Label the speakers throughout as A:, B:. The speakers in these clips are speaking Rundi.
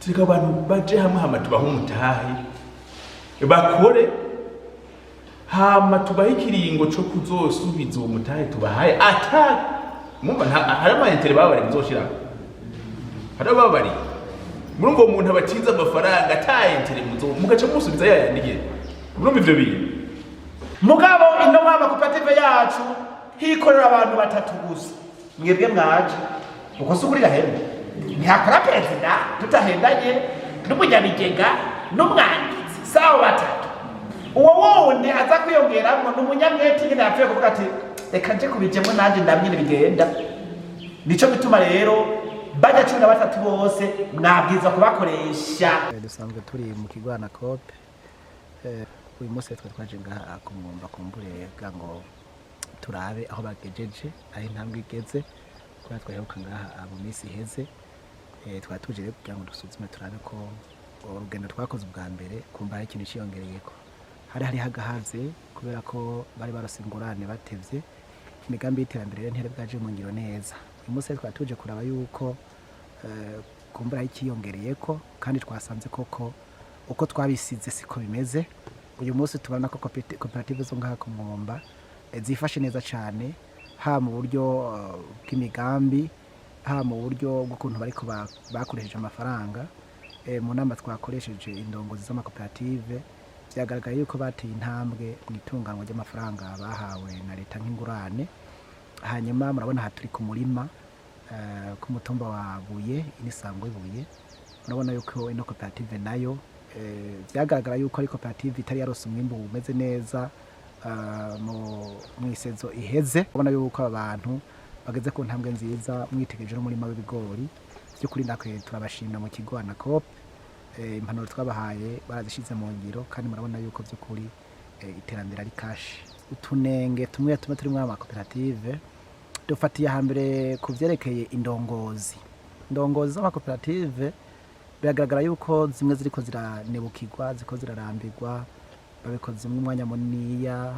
A: tireka abantu baje hamwe hama tubaho umutahe bakore hama tubaho ikiringo co kuzosubiza uwo mutahe tubahaye ata mumva hari amayentere babari muzoshira hari babari murumva umuntu abatiza amafaranga atayentere mugaca musubiza yayandiye murumva ivyo bintu
B: mugabo ino Amakoperative yacu hikorera abantu batatu gusa mwebwe mwaje uko sukurira hembe ntihakora perezida tutahendanye n'umunyabigega n'umwanditsi sawa batatu uwo wundi aza kwiyongeramwo n'umunyamwete nyine yapfuye kuvuga ati reka nje kubijemo nanje ndamnyine bigenda nico bituma rero bajya 13 bose mwabwiza kubakoresha
C: dusanzwe turi mu kigo Amakoperative uyu munsi twaje ngaha kumwumva kumbure ngo turabe aho bagejeje aho intambwe igeze kuba twaheruka ngaha mu minsi iheze twatuje rero kugira ngo dusuzume turabe ko urugendo twakoze ubwa mbere kumva hari ikintu cyiyongereyeko hari hagahaze kubera ko bari barose ingurane batevye imigambi y'iterambere ntere bwaje mu ngiro neza uyu munsi twatuje kuraba yuko kumbura hari ikiyongereyeko kandi twasanze koko uko twabisize siko bimeze uyu munsi tubona ko koperative zo ngaha kumwumba zifashe neza cyane ha mu buryo bw'imigambi ha mu buryo bw'ukuntu bariko bakoresheje amafaranga mu nama twakoresheje indongozi z'amakoperative byagaragaye yuko bateye intambwe mu itunganwa ry'amafaranga bahawe na leta nk'ingurane hanyuma murabona aha turi ku murima ku mutumba wa Buye ini Sangwe Buye murabona yuko ino koperative nayo byagaragara yuko ari koperative itari yarose umwimbu umeze neza mu isezo iheze ubona yuko abantu bageze ku ntambwe nziza mwitegereje n'umurima w'ibigori by'ukuri ndakwe turabashimira mu kigo Amakoperative impanuro twabahaye barazishize mu ngiro kandi murabona yuko by'ukuri iterambere ari kashi utunenge tumwe turi mu Amakoperative dufatiye hambere ku byerekeye indongozi z'amakoperative biragaragara yuko zimwe ziriko ziranebukirwa ziko zirarambirwa babikoze mu mwanya muniniya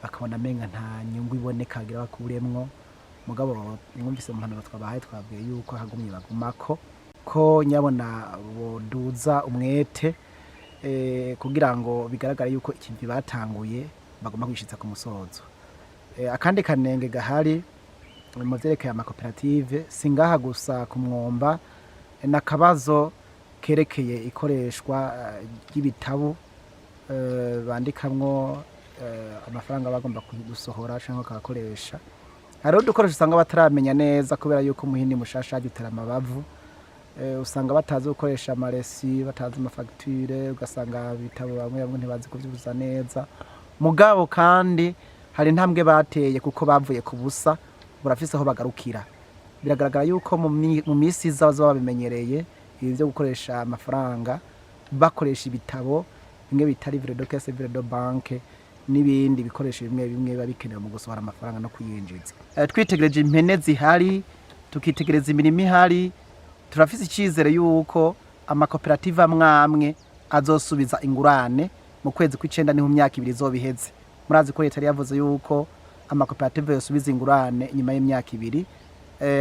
C: bakabona menga nta nyungu iboneka agira bakuremwo mugabo mwumvise mu mpanuro twabahaye twabwiye yuko hagumye bagumako ko nyabona boduza umwete kugira ngo bigaragare yuko ikintu batanguye bagomba kwishitsa ku musozo akandi kanenge gahari mu vyerekeye Amakoperative singaha gusa ku mwomba nakabazo kerekeye ikoreshwa y'ibitabu bandikamwo amafaranga bagomba kudusohora cyangwa kakoresha hari udukoresho usanga bataramenya neza kubera yuko umuhindi mushasha agitera amabavu usanga batazi gukoresha amaresi batazi amafacture ugasanga bitabo bamwe ntibazi kuvyuza neza mugabo kandi hari intambwe bateye kuko bavuye ku busa burafise aho bagarukira biragaragara yuko mu misi zazo babimenyereye ibi byo gukoresha amafaranga bakoresha ibitabo bimwe bitari livre de caisse livre de banque n'ibindi bikoresho bimwe babikenewe mu gusohora amafaranga no kuyinjiza twitegereje impene zihari tukitegereza imirimo ihari turafise icizere yuko Amakoperative amwamwe azosubiza ingurane mu kwezi kw'icenda niho imyaka 2 izobiheze murazi ko Reta yavuze yuko Amakoperative yosubiza ingurane nyuma y'imyaka 2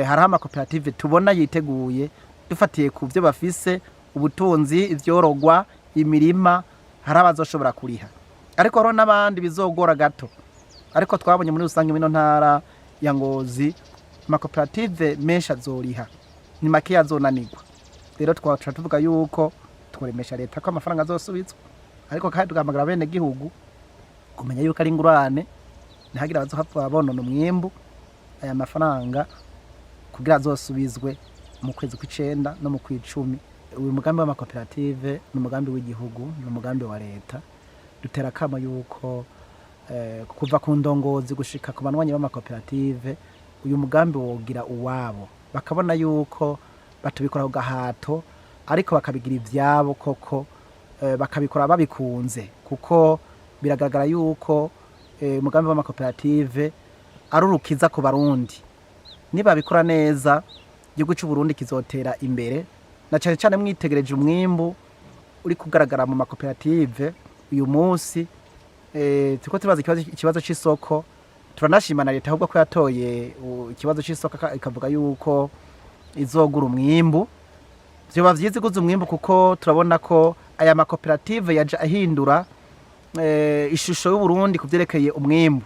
C: hari Amakoperative tubona yiteguye dufatiye ku byo bafise ubutunzi ivyorogwa imirima hari abazoshobora kuriha ariko haro n'abandi bizogora gato ariko twabonye muri rusange mino ntara ya Ngozi Amakoperative menshi azoriha ni make yazonanirwa rero twaca tuvuga yuko tworemesha Reta ko amafaranga azosubizwa ariko kandi tugamagara bene gihugu kumenya yuko ari ingurane ntihagira abazohava bonona umwimbu aya mafaranga kugira azosubizwe mu kwezi kw'icenda no mu kw'icumi uyu mugambi w'Amakoperative n'umugambi w'igihugu n'umugambi wa Reta dutera kama yuko kuva ku ndongozi gushika ku banwanyi b'Amakoperative uyu mugambi wogira uwabo bakabona yuko batubikora ku gahato ariko bakabigira ivyabo koko bakabikora babikunze kuko biragaragara yuko umugambi w'Amakoperative ari urukiza ku Barundi niba bikora neza igihugu cy'u Burundi kizotera imbere na cyane cyane mwitegereje umwimbu uri kugaragara mu Makoperative uyu munsi tuko tubaza ikibazo cy'isoko turanashima na Leta ahubwo ko yatoye ikibazo cy'isoko ikavuga yuko izogura umwimbu vyoba vyiza iguze umwimbu kuko turabona ko aya makoperative yaje ahindura ishusho y'Uburundi kuvyerekeye umwimbu